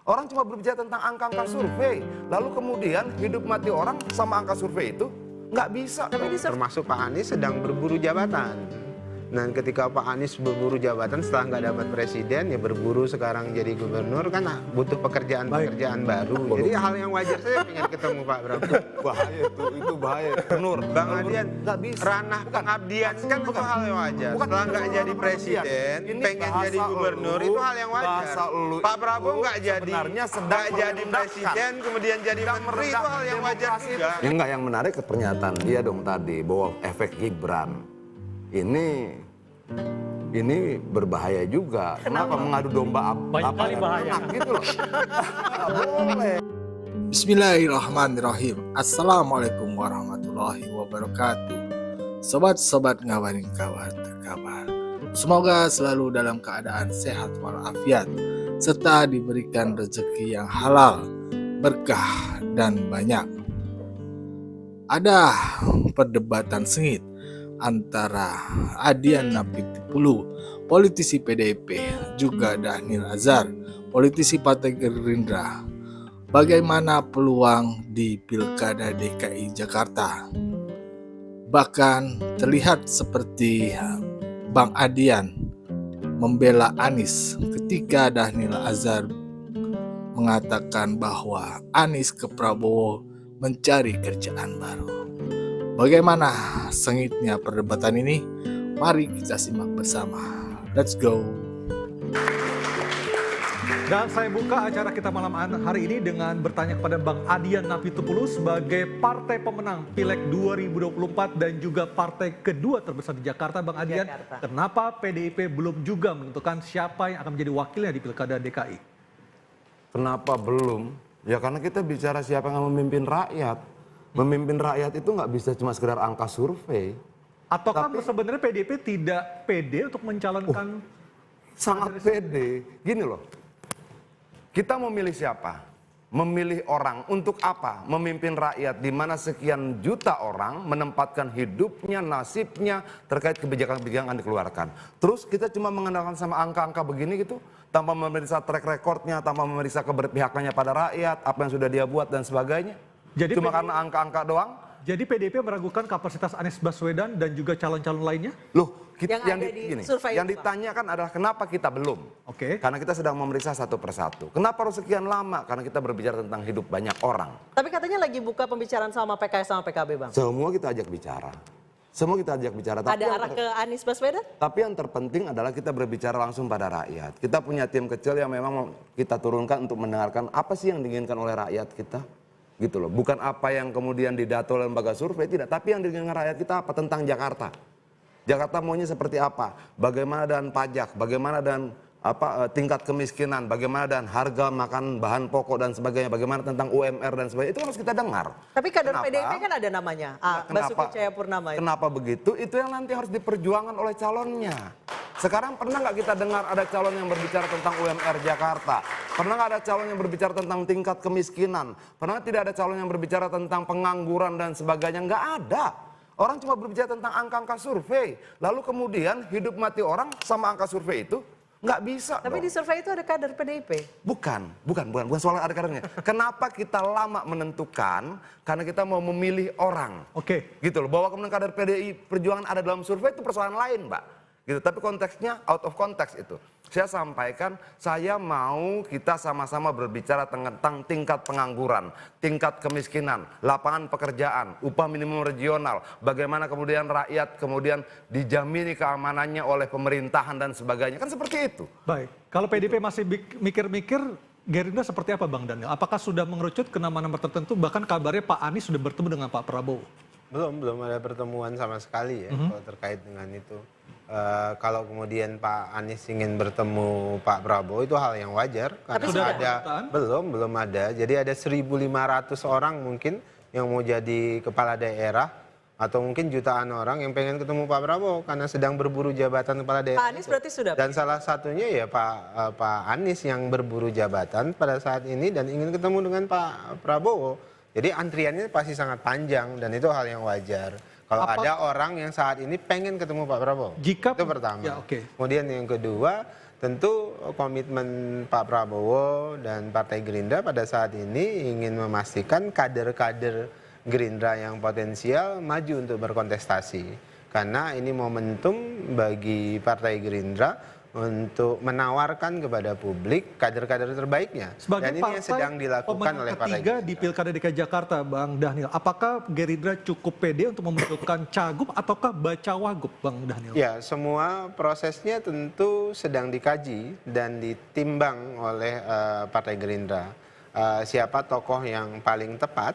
Orang cuma berbicara tentang angka-angka survei. Lalu kemudian hidup mati orang sama angka survei itu nggak bisa. Termasuk Pak Anies sedang berburu jabatan. Dan ketika Pak Anies berburu jabatan setelah nggak dapat presiden, ya berburu sekarang jadi gubernur, kan butuh pekerjaan-pekerjaan baru. Jadi hal yang wajar saya pengen ketemu Pak Prabowo. Bahaya itu bahaya. Nur, Bang Adian, nggak bisa. ranah pengabdian kan itu hal yang wajar. Setelah nggak jadi presiden, pengen jadi gubernur itu hal yang wajar. Pak Prabowo nggak jadi presiden, kemudian jadi menteri itu hal yang wajar juga. Yang nggak, yang menarik ke pernyataan dia dong tadi bahwa efek Gibran ini berbahaya juga. Kenapa mengadu domba apa yang enak gitu loh? Nggak boleh. Bismillahirrahmanirrahim. Assalamualaikum warahmatullahi wabarakatuh. Sobat-sobat ngabarin kabar terkabar. Semoga selalu dalam keadaan sehat walafiat serta diberikan rezeki yang halal, berkah dan banyak. Ada perdebatan sengit antara Adian Apitupulu, politisi PDIP, juga Dhanil Anzar, politisi Partai Gerindra. Bagaimana peluang di Pilkada DKI Jakarta? Bahkan terlihat seperti Bang Adian membela Anies ketika Dhanil Anzar mengatakan bahwa Anies ke Prabowo mencari kerjaan baru. Bagaimana sengitnya perdebatan ini? Mari kita simak bersama. Let's go. Dan saya buka acara kita malam hari ini dengan bertanya kepada Bang Adian Apitupulu sebagai partai pemenang Pileg 2024 dan juga partai kedua terbesar di Jakarta. Bang Adian, kenapa PDIP belum juga menentukan siapa yang akan menjadi wakilnya di Pilkada DKI? Kenapa belum? Ya karena kita bicara siapa yang memimpin rakyat. Memimpin rakyat itu nggak bisa cuma sekedar angka survei. Ataukah sebenarnya PDIP tidak pede untuk mencalonkan? Sangat pede. Gini loh, kita memilih siapa? Memilih orang untuk apa? Memimpin rakyat di mana sekian juta orang menempatkan hidupnya, nasibnya terkait kebijakan-kebijakan yang dikeluarkan. Terus kita cuma mengandalkan sama angka-angka begini gitu, tanpa memeriksa track recordnya, tanpa memeriksa keberpihakannya pada rakyat, apa yang sudah dia buat dan sebagainya. Jadi cuma karena angka-angka doang. Jadi PDIP meragukan kapasitas Anies Baswedan dan juga calon-calon lainnya? Loh, yang itu, ditanyakan adalah kenapa kita belum? Oke. Karena kita sedang memeriksa satu persatu. Kenapa harus sekian lama? Karena kita berbicara tentang hidup banyak orang. Tapi katanya lagi buka pembicaraan sama PKS sama PKB, Bang. Semua kita ajak bicara. Semua kita ajak bicara. Ada arah ke Anies Baswedan? Tapi yang terpenting adalah kita berbicara langsung pada rakyat. Kita punya tim kecil yang memang kita turunkan untuk mendengarkan apa sih yang diinginkan oleh rakyat kita. Gitu loh, bukan apa yang kemudian didato oleh lembaga survei, tidak, tapi yang didengar rakyat kita apa tentang Jakarta. Jakarta maunya seperti apa? Bagaimana dengan pajak? Bagaimana dengan tingkat kemiskinan? Bagaimana dengan harga makan bahan pokok dan sebagainya? Bagaimana tentang UMR dan sebagainya? Itu harus kita dengar. Tapi kader PDIP kan ada namanya, Basuki Cahayapurnama. Kenapa begitu? Itu yang nanti harus diperjuangkan oleh calonnya. Sekarang pernah nggak kita dengar ada calon yang berbicara tentang UMR Jakarta? Pernah nggak ada calon yang berbicara tentang tingkat kemiskinan? Pernah tidak ada calon yang berbicara tentang pengangguran dan sebagainya? Nggak ada. Orang cuma berbicara tentang angka-angka survei. Lalu kemudian hidup mati orang sama angka survei itu nggak bisa. Tapi di survei itu ada kader PDIP? Bukan soal ada kadernya. Kenapa kita lama menentukan? Karena kita mau memilih orang. Oke. Gitu loh, bahwa kemudian kader PDI Perjuangan ada dalam survei itu persoalan lain, Mbak. Gitu, tapi konteksnya out of context itu. Saya sampaikan, saya mau kita sama-sama berbicara tentang tingkat pengangguran, tingkat kemiskinan, lapangan pekerjaan, upah minimum regional, bagaimana kemudian rakyat kemudian dijamini keamanannya oleh pemerintahan dan sebagainya, kan seperti itu. Baik, kalau PDIP masih mikir-mikir, Gerindra seperti apa Bang Daniel? Apakah sudah mengerucut ke nama-nama tertentu, bahkan kabarnya Pak Anies sudah bertemu dengan Pak Prabowo? Belum ada pertemuan sama sekali ya kalau terkait dengan itu. Kalau kemudian Pak Anies ingin bertemu Pak Prabowo itu hal yang wajar karena sudah ada belum ada. Jadi ada 1.500 orang mungkin yang mau jadi kepala daerah atau mungkin jutaan orang yang pengen ketemu Pak Prabowo karena sedang berburu jabatan kepala daerah. Pak Anies berarti sudah. Dan salah satunya ya Pak Anies yang berburu jabatan pada saat ini dan ingin ketemu dengan Pak Prabowo. Jadi antriannya pasti sangat panjang dan itu hal yang wajar. Kalau ada orang yang saat ini pengen ketemu Pak Prabowo, itu pertama. Ya, okay. Kemudian yang kedua, tentu komitmen Pak Prabowo dan Partai Gerindra pada saat ini ingin memastikan kader-kader Gerindra yang potensial maju untuk berkontestasi. Karena ini momentum bagi Partai Gerindra untuk menawarkan kepada publik kader-kader terbaiknya. Sebagai Dan ini yang sedang dilakukan pemenang oleh Partai ketiga Gerindra. di Pilkada DKI Jakarta, Bang Dhanil, apakah Gerindra cukup pede untuk memunculkan cagup ataukah bacawagup, Bang Dhanil? Ya, semua prosesnya tentu sedang dikaji dan ditimbang oleh Partai Gerindra. Siapa tokoh yang paling tepat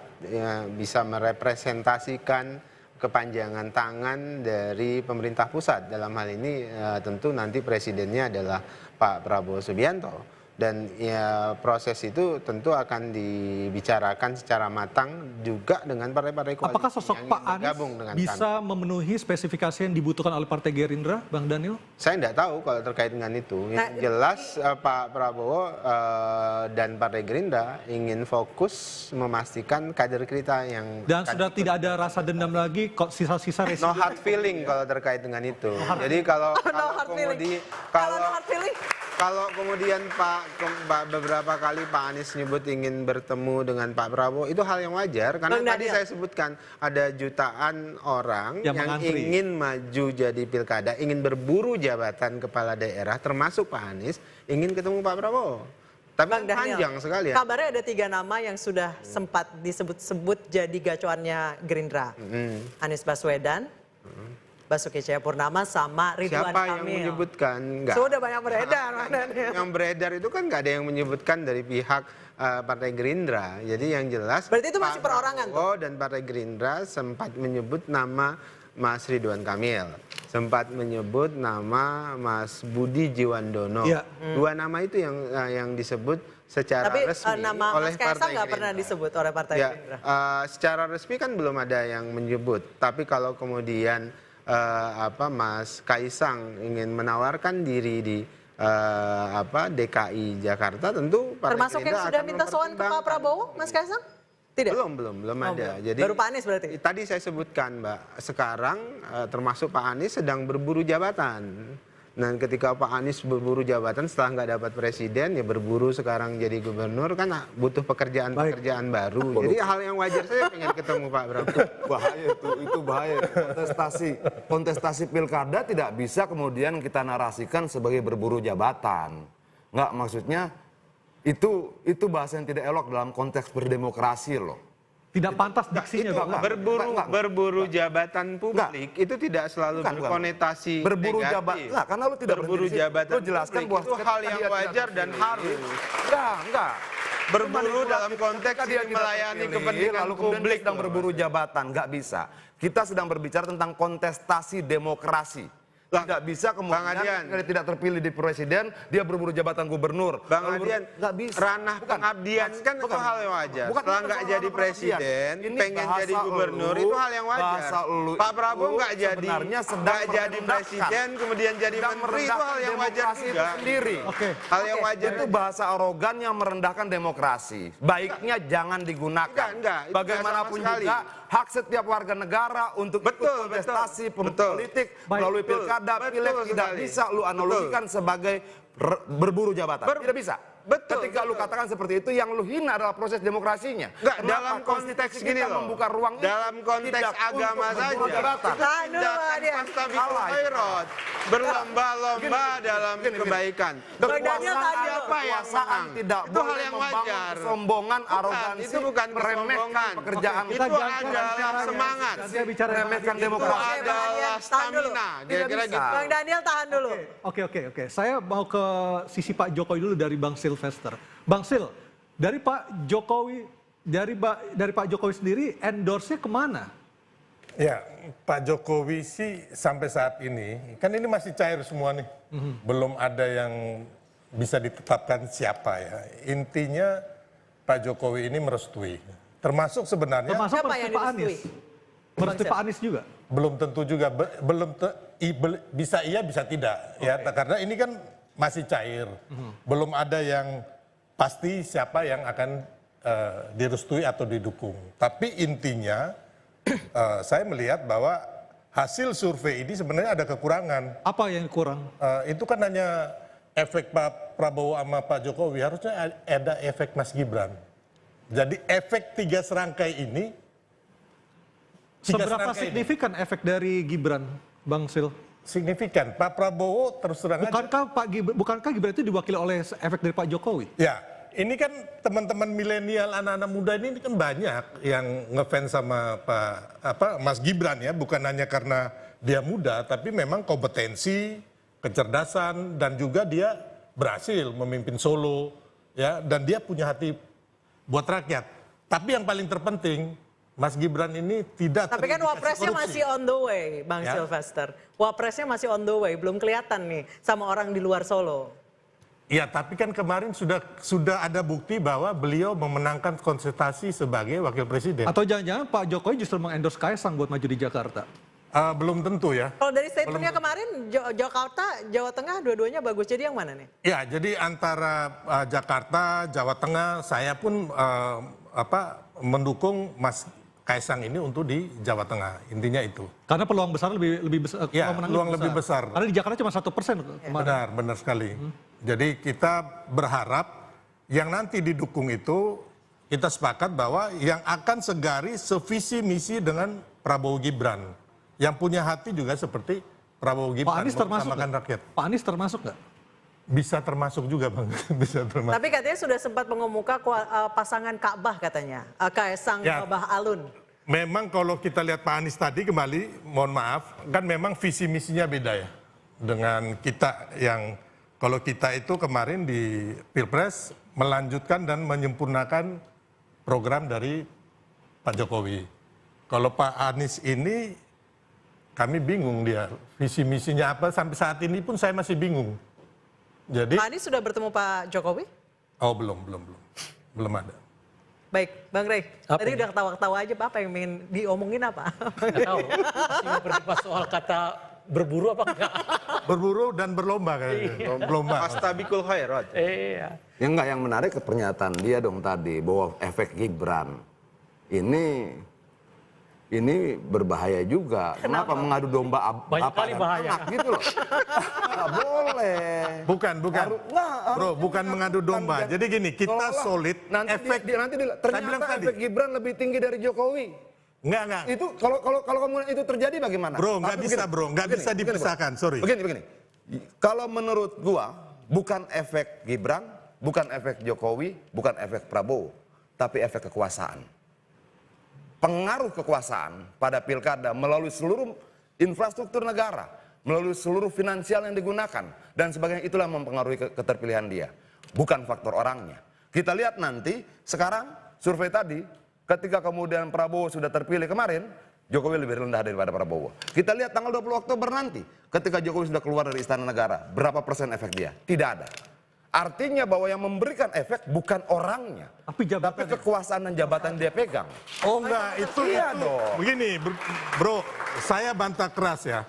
bisa merepresentasikan kepanjangan tangan dari pemerintah pusat. Dalam hal ini tentu nanti presidennya adalah Pak Prabowo Subianto. Dan ya proses itu tentu akan dibicarakan secara matang juga dengan partai-partai koalisi Apakah sosok yang Pak ingin Anies bergabung dengan bisa kami. memenuhi spesifikasi yang dibutuhkan oleh Partai Gerindra, Bang Dhanil? Saya tidak tahu kalau terkait dengan itu. Yang jelas Pak Prabowo dan Partai Gerindra ingin fokus memastikan kader kita yang Dan sudah tidak ada rasa dendam lagi, kok sisa-sisa no residu. hard feeling kalau terkait dengan itu. Jadi kalau hard feeling. Kalau no hard feeling. kalau kemudian beberapa kali Pak Anies nyebut ingin bertemu dengan Pak Prabowo, itu hal yang wajar karena Bang tadi Daniel. saya sebutkan ada jutaan orang Yang yang mengantri. ingin maju jadi pilkada, ingin berburu jabatan kepala daerah, termasuk Pak Anies ingin ketemu Pak Prabowo. Tapi Bang Daniel, panjang sekali ya. kabarnya ada 3 nama yang sudah sempat disebut-sebut jadi gacuannya Gerindra. Anies Baswedan, Basuki Cahayapurnama, sama Ridwan Siapa yang Kamil. menyebutkan? Enggak. Sudah banyak beredar, Bang Daniel. Yang beredar itu kan nggak ada yang menyebutkan dari pihak Partai Gerindra. Jadi yang jelas Berarti itu masih Pak perorangan Prabowo dan Partai Gerindra sempat menyebut nama Mas Ridwan Kamil, sempat menyebut nama Mas Budi Jiwandono. Iya. Dua nama itu yang disebut secara Tapi resmi nama oleh Mas Kaisang Partai nggak pernah Gerindra. disebut oleh Partai Ya, Gerindra. secara resmi kan belum ada yang menyebut. Tapi kalau kemudian Mas Kaisang ingin menawarkan diri di DKI Jakarta, tentu Partai Termasuk yang Gerindra sudah akan minta soal ke Pak mempertimbangkan. Prabowo, Mas Kaisang? Tidak? Belum ada. Jadi Baru Pak Anies berarti? tadi saya sebutkan, Mbak, sekarang termasuk Pak Anies sedang berburu jabatan. Dan ketika Pak Anies berburu jabatan setelah nggak dapat presiden, ya berburu sekarang jadi gubernur, kan butuh pekerjaan-pekerjaan baru. Jadi hal yang wajar saya pengen ketemu Pak Prabowo. Bahaya itu bahaya. Kontestasi pilkada tidak bisa kemudian kita narasikan sebagai berburu jabatan. Nggak, maksudnya itu bahasa yang tidak elok dalam konteks berdemokrasi loh. Tidak pantas diksinya, itu Bang. enggak. Berburu jabatan publik itu tidak selalu Bukan. berkonotasi Berburu negatif. jabatan. Nah, karena lu tidak berburu berhenti di situ. jabatan Lu jelaskan publik bahwa itu ketika hal yang dia tidak wajar dan terpilih. harus. Enggak. Berburu dalam konteks Ketika dia ini tidak melayani terpilih, kepentingan lalu kemudian publik dia sedang loh. berburu jabatan, nggak bisa. Kita sedang berbicara tentang kontestasi demokrasi. Tidak bisa Bang kemudian Adian. ketika dia tidak terpilih di presiden, dia berburu jabatan gubernur. Bang Lalu Adian, nggak bisa. ranah pengabdian kan itu hal yang wajar. Setelah itu nggak soal jadi ranah presiden, pengabdian. Ini pengen bahasa jadi gubernur, itu hal yang wajar. bahasa lu Pak Prabowo itu nggak jadi sebenarnya sedang nggak jadi merendahkan. presiden, kemudian jadi Sedang menteri, itu hal yang wajar demokrasi juga. itu sendiri. Oke. Hal yang wajar Itu bahasa arogan yang merendahkan demokrasi. Baiknya jangan digunakan. Enggak, itu Bagaimanapun nggak sama sekali. juga hak setiap warga negara untuk Betul, ikut kontestasi betul. politik Baik. melalui Betul, pilkada, betul pileg tidak sekali. bisa lu analogikan sebagai berburu jabatan. Tidak bisa. Betul, Ketika lu betul. katakan seperti itu, yang lu hina adalah proses demokrasinya. Enggak, Kenapa? dalam konteks Konstitusi gini kita loh. membuka ruang itu Dalam konteks tidak agama untuk berburu saja. jabatan. Tahan dulu, Tindakan Adian. fastabiqul Salah itu. khairat. Berlomba-lomba dalam Gini. kebaikan. Bang Daniel, tahan dulu. Siapa yang Kekuasaan menang? tidak Itu hal boleh yang membangun wajar. kesombongan, Bukan, arogansi, itu bukan meremehkan kesombongan. pekerjaan. Itu Kita jangan adalah bicara semangat. Kita bicara Meremehkan Itu demokrasi. Bang Adian, adalah tahan dulu. stamina. Tidak Kira-kira bisa. gitu. Bang Daniel tahan dulu. Oke. Saya mau ke sisi Pak Jokowi dulu dari Bang Silvester. Bang Sil, dari Pak Jokowi, dari Pak Jokowi sendiri endorse-nya kemana? Ya, Pak Jokowi sih sampai saat ini, kan ini masih cair semua nih. Belum ada yang bisa ditetapkan siapa ya. Intinya Pak Jokowi ini merestui. Termasuk sebenarnya, Termasuk Siapa yang merestui Pak Anies. direstui? Merestui Pak Anies juga. belum tentu juga, bisa iya bisa tidak. Ya, karena ini kan masih cair. Belum ada yang pasti siapa yang akan direstui atau didukung. Tapi intinya, saya melihat bahwa hasil survei ini sebenarnya ada kekurangan. Apa yang kurang? Itu kan hanya efek Pak Prabowo sama Pak Jokowi, harusnya ada efek Mas Gibran. Jadi efek tiga serangkai ini, Seberapa signifikan efek dari Gibran, Bang Sil? signifikan. Pak Prabowo terus terang aja. Bukankah Gibran itu diwakili oleh efek dari Pak Jokowi? Ya, ini kan teman-teman milenial, anak-anak muda ini kan banyak yang ngefans sama Mas Gibran ya, bukan hanya karena dia muda, tapi memang kompetensi, kecerdasan, dan juga dia berhasil memimpin Solo, ya, dan dia punya hati buat rakyat. Tapi yang paling terpenting, Mas Gibran ini tidak Tapi kan terindikasi wapresnya korupsi. masih on the way, Bang Ya. Sylvester. Wapresnya masih on the way, belum kelihatan nih sama orang di luar Solo. Ya, tapi kan kemarin sudah ada bukti bahwa beliau memenangkan konsultasi sebagai wakil presiden. Atau jangan-jangan Pak Jokowi justru mengendorse Kaisang buat maju di Jakarta? Belum tentu ya. Kalau dari statementnya kemarin, Jakarta, Jawa Tengah, dua-duanya bagus. Jadi yang mana nih? Ya, jadi antara Jakarta, Jawa Tengah, saya pun mendukung Mas Kaisang ini untuk di Jawa Tengah. Intinya itu. Karena peluang besar lebih besar. Ya, peluang menang peluang lebih besar. Karena di Jakarta cuma 1% kemarin. Benar sekali. Jadi kita berharap yang nanti didukung itu, kita sepakat bahwa yang akan segari sevisi misi dengan Prabowo Gibran. Yang punya hati juga seperti Prabowo Gibran. Pak Anies termasuk mengusahakan nggak? rakyat. Pak Anies termasuk nggak? Bisa termasuk juga Bang. Bisa termasuk. Tapi katanya sudah sempat mengemuka pasangan Ka'bah katanya. Kaisang Ya. Babah Alun. Memang kalau kita lihat Pak Anies tadi kembali, mohon maaf, kan memang visi misinya beda ya. Dengan kita yang, kalau kita itu kemarin di Pilpres melanjutkan dan menyempurnakan program dari Pak Jokowi. Kalau Pak Anies ini, kami bingung dia, visi misinya apa, sampai saat ini pun saya masih bingung. Jadi, Pak Anies sudah bertemu Pak Jokowi? oh belum ada. Baik, Bang Rey. Apa Tadi ini? udah ketawa-ketawa aja, Pak. Apa yang ingin diomongin apa? Nggak tahu. Masih mau berdebat soal kata berburu apa enggak? Berburu dan berlomba kayaknya. Berlomba. Astabikul khairat. Iya. Yang enggak, yang menarik ke pernyataan dia dong tadi bahwa efek Gibran ini berbahaya juga. Kenapa mengadu domba Banyak bapak kali dan bahaya. anak gitu loh? Nggak boleh. Bukan. Bro, bukan mengadu domba. Jadi gini, kita Seolah-olah solid, nanti efek, bilang ternyata tadi. efek Gibran lebih tinggi dari Jokowi. Enggak. Itu kalau kemudian itu terjadi bagaimana? Bro, nggak Tapi bisa, begini, bro. Nggak begini, bisa begini, dipisahkan, bro. sorry. Begini. Kalau menurut gua, bukan efek Gibran, bukan efek Jokowi, bukan efek Prabowo, tapi efek kekuasaan. Pengaruh kekuasaan pada pilkada melalui seluruh infrastruktur negara, melalui seluruh finansial yang digunakan, dan sebagainya, itulah yang mempengaruhi keterpilihan dia. Bukan faktor orangnya. Kita lihat nanti, sekarang survei tadi, ketika kemudian Prabowo sudah terpilih kemarin, Jokowi lebih rendah daripada Prabowo. Kita lihat tanggal 20 Oktober nanti, ketika Jokowi sudah keluar dari Istana Negara, berapa persen efek dia? Tidak ada. Artinya bahwa yang memberikan efek bukan orangnya, Tapi tapi jabatannya. kekuasaan dan jabatan dia pegang. Oh enggak, itu Iya dong. Begini, bro, saya bantah keras ya.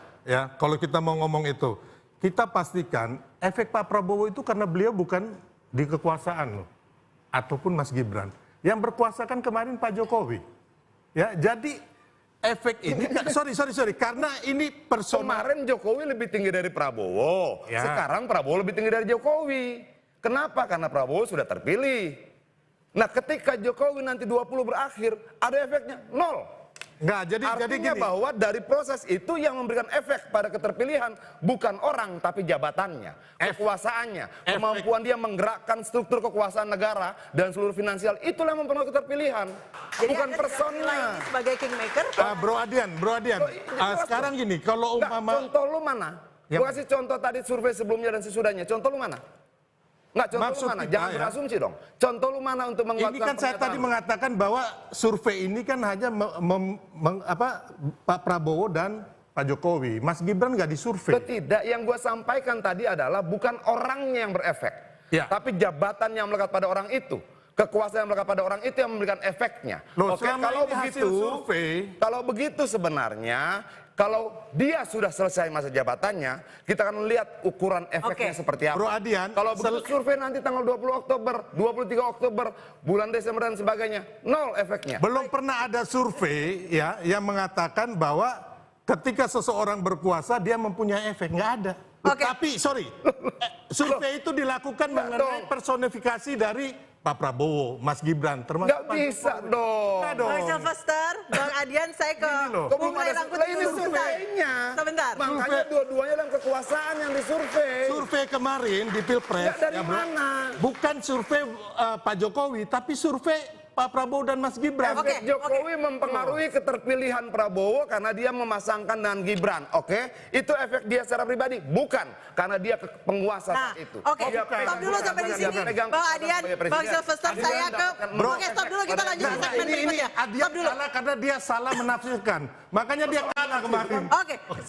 Kalau kita mau ngomong itu, kita pastikan efek Pak Prabowo itu karena beliau bukan di kekuasaan loh, ataupun Mas Gibran. Yang berkuasa kan kemarin Pak Jokowi. Ya, jadi efek ini, sorry, karena ini personal. Kemarin Jokowi lebih tinggi dari Prabowo. Ya. Sekarang Prabowo lebih tinggi dari Jokowi. Kenapa? Karena Prabowo sudah terpilih. Nah, ketika Jokowi nanti 20 berakhir, ada efeknya? Nol. Enggak, jadi Artinya gini. bahwa dari proses itu yang memberikan efek pada keterpilihan bukan orang tapi jabatannya, kekuasaannya, kemampuan dia menggerakkan struktur kekuasaan negara dan seluruh finansial, itulah yang mempengaruhi keterpilihan, Jadi bukan Anda tidak personnya. menilai ini sebagai kingmaker? Bro Adian. Sekarang gini, kalau Nggak, umpama contoh lu mana? Gua kasih contoh tadi survei sebelumnya dan sesudahnya. Contoh lu mana? Nggak, contoh Maksud lu mana? kita Jangan ya. berasumsi dong. Contoh lu mana untuk menguatkan ini kan saya tadi pernyataan? mengatakan bahwa survei ini kan hanya Pak Prabowo dan Pak Jokowi. Mas Gibran nggak disurvei. Tidak, yang gue sampaikan tadi adalah bukan orangnya yang berefek. Ya. Tapi jabatan yang melekat pada orang itu. Kekuasaan yang melekat pada orang itu yang memberikan efeknya. Loh, Oke, selama kalau ini hasil begitu, survei. kalau begitu sebenarnya, kalau dia sudah selesai masa jabatannya, kita akan lihat ukuran efeknya Oke. seperti apa. Bro Adian, Kalau begitu survei nanti tanggal 20 Oktober, 23 Oktober, bulan Desember dan sebagainya, nol efeknya. Belum pernah ada survei ya yang mengatakan bahwa ketika seseorang berkuasa dia mempunyai efek. Nggak ada. Oke. Tapi sorry, survei itu dilakukan mengenai personifikasi dari Pak Prabowo, Mas Gibran, termasuk Nggak bisa dong. Nggak dong. Bang Sylvester, Bang Adian, saya ke loh. Kok belum Bung Ray ada Rangkuti ini dulu sebentar. surveinya. Sebentar. Makanya dua-duanya dalam kekuasaan yang disurvei. Survei kemarin di Pilpres, Nggak dari Bro, mana? bukan survei Pak Jokowi, tapi survei Pak Prabowo dan Mas Gibran. Efek Jokowi mempengaruhi keterpilihan Prabowo karena dia memasangkan dengan Gibran. Oke, itu efek dia secara pribadi, bukan karena dia penguasa Nah, saat itu. oke, Dia stop dulu pegang- sampai di dia sini. pegang Bang kekuasaan Adian, sebagai Bang presiden. Sylvester, Dia saya ke... mendapatkan- Oke, stop dulu, kita lanjut ke segmen Ini berikutnya. Adian Stop dulu. salah karena dia salah menafsirkan. Makanya dia kalah kemarin. Oke,